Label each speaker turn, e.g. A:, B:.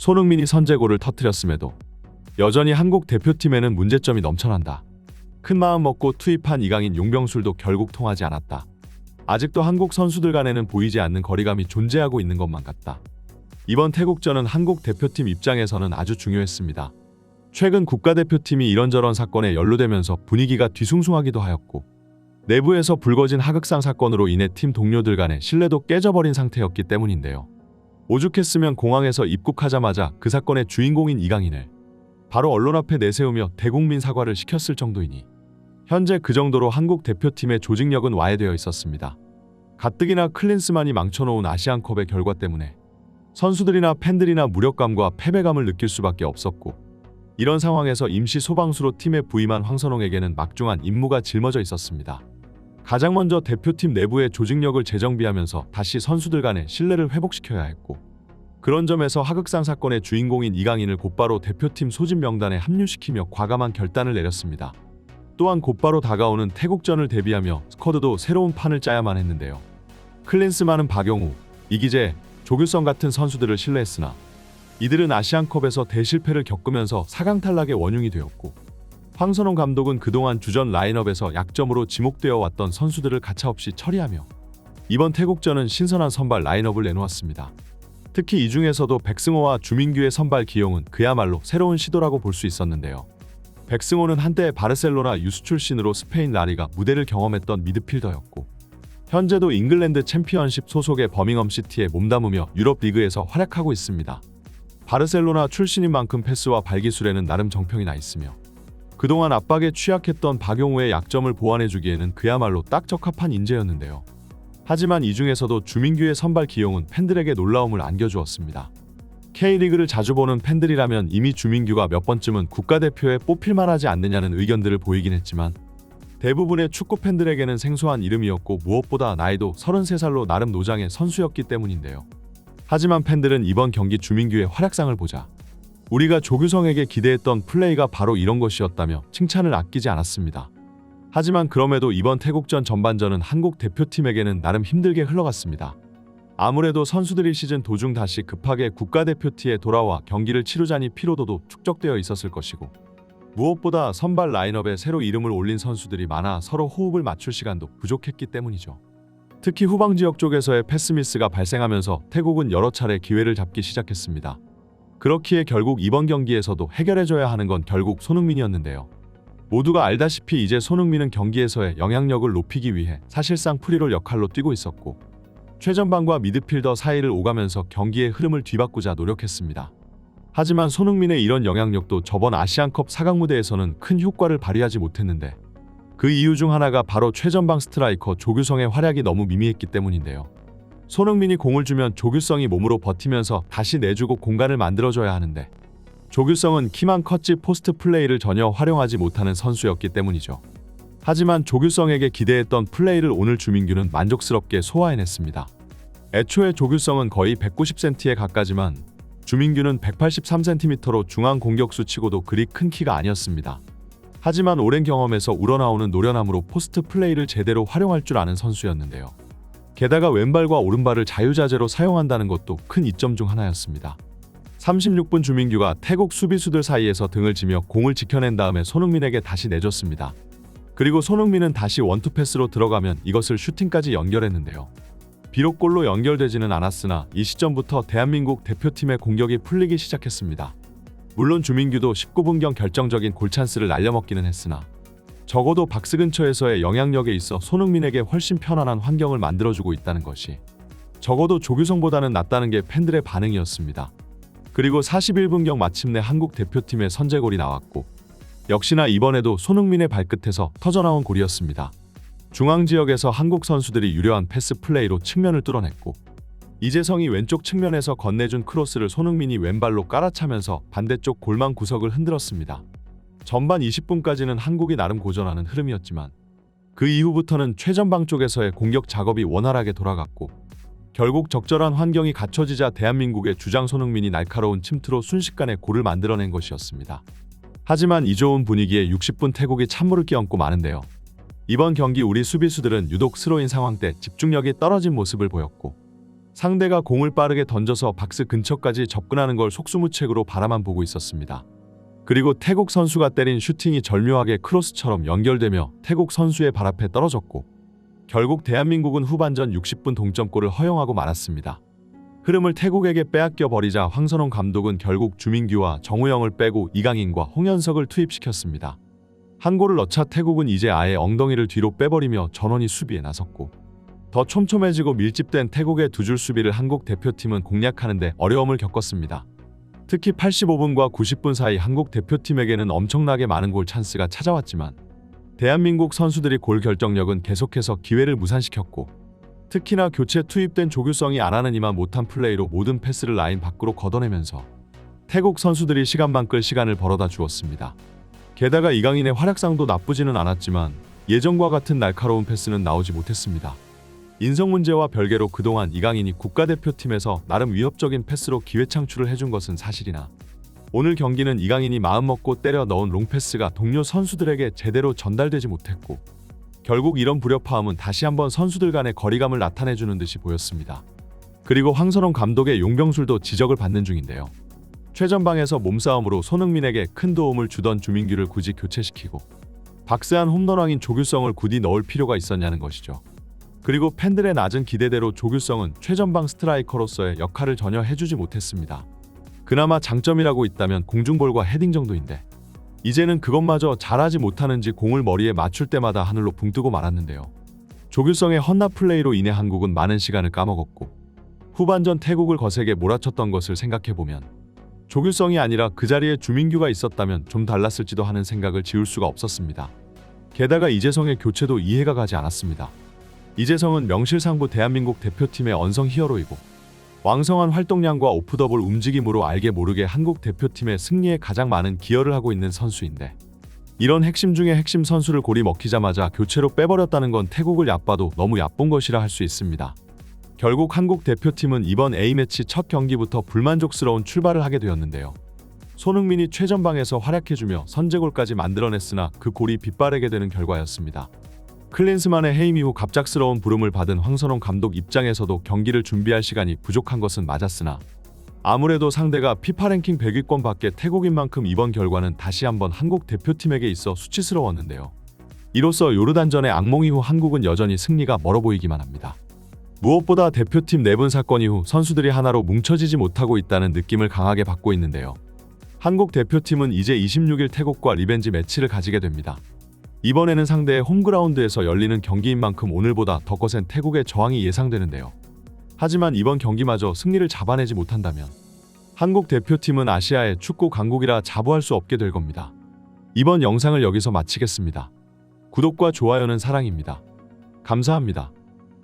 A: 손흥민이 선제골을 터뜨렸음에도 여전히 한국 대표팀에는 문제점이 넘쳐난다. 큰 마음 먹고 투입한 이강인, 용병술도 결국 통하지 않았다. 아직도 한국 선수들 간에는 보이지 않는 거리감이 존재하고 있는 것만 같다. 이번 태국전은 한국 대표팀 입장에서는 아주 중요했습니다. 최근 국가대표팀이 이런저런 사건에 연루되면서 분위기가 뒤숭숭하기도 하였고, 내부에서 불거진 하극상 사건으로 인해 팀 동료들 간의 신뢰도 깨져버린 상태였기 때문인데요. 오죽했으면 공항에서 입국하자마자 그 사건의 주인공인 이강인을 바로 언론 앞에 내세우며 대국민 사과를 시켰을 정도이니 현재 그 정도로 한국 대표팀의 조직력은 와해되어 있었습니다. 가뜩이나 클린스만이 망쳐놓은 아시안컵의 결과 때문에 선수들이나 팬들이나 무력감과 패배감을 느낄 수밖에 없었고, 이런 상황에서 임시 소방수로 팀에 부임한 황선홍에게는 막중한 임무가 짊어져 있었습니다. 가장 먼저 대표팀 내부의 조직력을 재정비하면서 다시 선수들 간의 신뢰를 회복시켜야 했고, 그런 점에서 하극상 사건의 주인공인 이강인을 곧바로 대표팀 소집 명단에 합류시키며 과감한 결단을 내렸습니다. 또한 곧바로 다가오는 태국전을 대비하며 스쿼드도 새로운 판을 짜야만 했는데요. 클린스만은 박용우, 이기재, 조규성 같은 선수들을 신뢰했으나 이들은 아시안컵에서 대실패를 겪으면서 4강 탈락의 원흉이 되었고, 황선홍 감독은 그동안 주전 라인업에서 약점으로 지목되어 왔던 선수들을 가차없이 처리하며 이번 태국전은 신선한 선발 라인업을 내놓았습니다. 특히 이 중에서도 백승호와 주민규의 선발 기용은 그야말로 새로운 시도라고 볼 수 있었는데요. 백승호는 한때 바르셀로나 유스 출신으로 스페인 라리가 무대를 경험했던 미드필더였고, 현재도 잉글랜드 챔피언십 소속의 버밍엄 시티에 몸담으며 유럽 리그에서 활약하고 있습니다. 바르셀로나 출신인 만큼 패스와 발기술에는 나름 정평이 나 있으며, 그동안 압박에 취약했던 박용우의 약점을 보완해주기에는 그야말로 딱 적합한 인재였는데요. 하지만 이 중에서도 주민규의 선발 기용은 팬들에게 놀라움을 안겨주었습니다. K리그를 자주 보는 팬들이라면 이미 주민규가 몇 번쯤은 국가대표에 뽑힐만하지 않느냐는 의견들을 보이긴 했지만, 대부분의 축구 팬들에게는 생소한 이름이었고, 무엇보다 나이도 33살로 나름 노장의 선수였기 때문인데요. 하지만 팬들은 이번 경기 주민규의 활약상을 보자 우리가 조규성에게 기대했던 플레이가 바로 이런 것이었다며 칭찬을 아끼지 않았습니다. 하지만 그럼에도 이번 태국전 전반전은 한국 대표팀에게는 나름 힘들게 흘러갔습니다. 아무래도 선수들이 시즌 도중 다시 급하게 국가대표팀에 돌아와 경기를 치르자니 피로도도 축적되어 있었을 것이고, 무엇보다 선발 라인업에 새로 이름을 올린 선수들이 많아 서로 호흡을 맞출 시간도 부족했기 때문이죠. 특히 후방 지역 쪽에서의 패스미스가 발생하면서 태국은 여러 차례 기회를 잡기 시작했습니다. 그렇기에 결국 이번 경기에서도 해결해줘야 하는 건 결국 손흥민이었는데요. 모두가 알다시피 이제 손흥민은 경기에서의 영향력을 높이기 위해 사실상 프리롤 역할로 뛰고 있었고, 최전방과 미드필더 사이를 오가면서 경기의 흐름을 뒤바꾸자 노력했습니다. 하지만 손흥민의 이런 영향력도 저번 아시안컵 4강 무대에서는 큰 효과를 발휘하지 못했는데, 그 이유 중 하나가 바로 최전방 스트라이커 조규성의 활약이 너무 미미했기 때문인데요. 손흥민이 공을 주면 조규성이 몸으로 버티면서 다시 내주고 공간을 만들어줘야 하는데, 조규성은 키만 컸지 포스트 플레이를 전혀 활용하지 못하는 선수였기 때문이죠. 하지만 조규성에게 기대했던 플레이를 오늘 주민규는 만족스럽게 소화해냈습니다. 애초에 조규성은 거의 190cm에 가까지만 주민규는 183cm로 중앙 공격수 치고도 그리 큰 키가 아니었습니다. 하지만 오랜 경험에서 우러나오는 노련함으로 포스트 플레이를 제대로 활용할 줄 아는 선수였는데요. 게다가 왼발과 오른발을 자유자재로 사용한다는 것도 큰 이점 중 하나였습니다. 36분 주민규가 태국 수비수들 사이에서 등을 지며 공을 지켜낸 다음에 손흥민에게 다시 내줬습니다. 그리고 손흥민은 다시 원투 패스로 들어가면 이것을 슈팅까지 연결했는데요. 비록 골로 연결되지는 않았으나 이 시점부터 대한민국 대표팀의 공격이 풀리기 시작했습니다. 물론 주민규도 19분경 결정적인 골찬스를 날려먹기는 했으나 적어도 박스 근처에서의 영향력에 있어 손흥민에게 훨씬 편안한 환경을 만들어주고 있다는 것이 적어도 조규성보다는 낫다는 게 팬들의 반응이었습니다. 그리고 41분경 마침내 한국 대표팀의 선제골이 나왔고, 역시나 이번에도 손흥민의 발끝에서 터져나온 골이었습니다. 중앙지역에서 한국 선수들이 유려한 패스 플레이로 측면을 뚫어냈고, 이재성이 왼쪽 측면에서 건네준 크로스를 손흥민이 왼발로 깔아차면서 반대쪽 골망 구석을 흔들었습니다. 전반 20분까지는 한국이 나름 고전하는 흐름이었지만 그 이후부터는 최전방 쪽에서의 공격 작업이 원활하게 돌아갔고, 결국 적절한 환경이 갖춰지자 대한민국의 주장 손흥민이 날카로운 침투로 순식간에 골을 만들어낸 것이었습니다. 하지만 이 좋은 분위기에 60분 태국이 찬물을 끼얹고 마는데요. 이번 경기 우리 수비수들은 유독 스로인 상황 때 집중력이 떨어진 모습을 보였고, 상대가 공을 빠르게 던져서 박스 근처까지 접근하는 걸 속수무책으로 바라만 보고 있었습니다. 그리고 태국 선수가 때린 슈팅이 절묘하게 크로스처럼 연결되며 태국 선수의 발 앞에 떨어졌고 결국 대한민국은 후반전 60분 동점골을 허용하고 말았습니다. 흐름을 태국에게 빼앗겨 버리자 황선홍 감독은 결국 주민규와 정우영을 빼고 이강인과 홍현석을 투입시켰습니다. 한 골을 넣자 태국은 이제 아예 엉덩이를 뒤로 빼버리며 전원이 수비에 나섰고 더 촘촘해지고 밀집된 태국의 두 줄 수비를 한국 대표팀은 공략하는데 어려움을 겪었습니다. 특히 85분과 90분 사이 한국 대표팀에게는 엄청나게 많은 골 찬스가 찾아왔지만 대한민국 선수들이 골 결정력은 계속해서 기회를 무산시켰고 특히나 교체 투입된 조규성이 안 하는 이만 못한 플레이로 모든 패스를 라인 밖으로 걷어내면서 태국 선수들이 시간만 끌 시간을 벌어다 주었습니다. 게다가 이강인의 활약상도 나쁘지는 않았지만 예전과 같은 날카로운 패스는 나오지 못했습니다. 인성 문제와 별개로 그동안 이강인이 국가대표팀에서 나름 위협적인 패스로 기회 창출을 해준 것은 사실이나 오늘 경기는 이강인이 마음먹고 때려 넣은 롱패스가 동료 선수들에게 제대로 전달되지 못했고 결국 이런 불협화음은 다시 한번 선수들 간의 거리감을 나타내주는 듯이 보였습니다. 그리고 황선홍 감독의 용병술도 지적을 받는 중인데요. 최전방에서 몸싸움으로 손흥민에게 큰 도움을 주던 주민규를 굳이 교체시키고 박스 안 홈런왕인 조규성을 굳이 넣을 필요가 있었냐는 것이죠. 그리고 팬들의 낮은 기대대로 조규성은 최전방 스트라이커로서의 역할을 전혀 해주지 못했습니다. 그나마 장점이라고 있다면 공중볼과 헤딩 정도인데 이제는 그것마저 잘하지 못하는지 공을 머리에 맞출 때마다 하늘로 붕 뜨고 말았는데요. 조규성의 헛납 플레이로 인해 한국은 많은 시간을 까먹었고 후반전 태국을 거세게 몰아쳤던 것을 생각해보면 조규성이 아니라 그 자리에 주민규가 있었다면 좀 달랐을지도 하는 생각을 지울 수가 없었습니다. 게다가 이재성의 교체도 이해가 가지 않았습니다. 이재성은 명실상부 대한민국 대표팀의 언성 히어로이고 왕성한 활동량과 오프더볼 움직임으로 알게 모르게 한국 대표팀의 승리에 가장 많은 기여를 하고 있는 선수인데 이런 핵심 중에 핵심 선수를 골이 먹히자마자 교체로 빼버렸다는 건 태국을 얕봐도 너무 얕본 것이라 할 수 있습니다. 결국 한국 대표팀은 이번 A매치 첫 경기부터 불만족스러운 출발을 하게 되었는데요. 손흥민이 최전방에서 활약해주며 선제골까지 만들어냈으나 그 골이 빗바래게 되는 결과였습니다. 클린스만의 해임 이후 갑작스러운 부름을 받은 황선홍 감독 입장에서도 경기를 준비할 시간이 부족한 것은 맞았으나 아무래도 상대가 피파 랭킹 100위권 밖의 태국인 만큼 이번 결과는 다시 한번 한국 대표팀에게 있어 수치스러웠는데요. 이로써 요르단전의 악몽 이후 한국은 여전히 승리가 멀어 보이기만 합니다. 무엇보다 대표팀 내분 사건 이후 선수들이 하나로 뭉쳐지지 못하고 있다는 느낌을 강하게 받고 있는데요. 한국 대표팀은 이제 26일 태국과 리벤지 매치를 가지게 됩니다. 이번에는 상대의 홈그라운드에서 열리는 경기인 만큼 오늘보다 더 거센 태국의 저항이 예상되는데요. 하지만 이번 경기마저 승리를 잡아내지 못한다면 한국 대표팀은 아시아의 축구 강국이라 자부할 수 없게 될 겁니다. 이번 영상을 여기서 마치겠습니다. 구독과 좋아요는 사랑입니다. 감사합니다.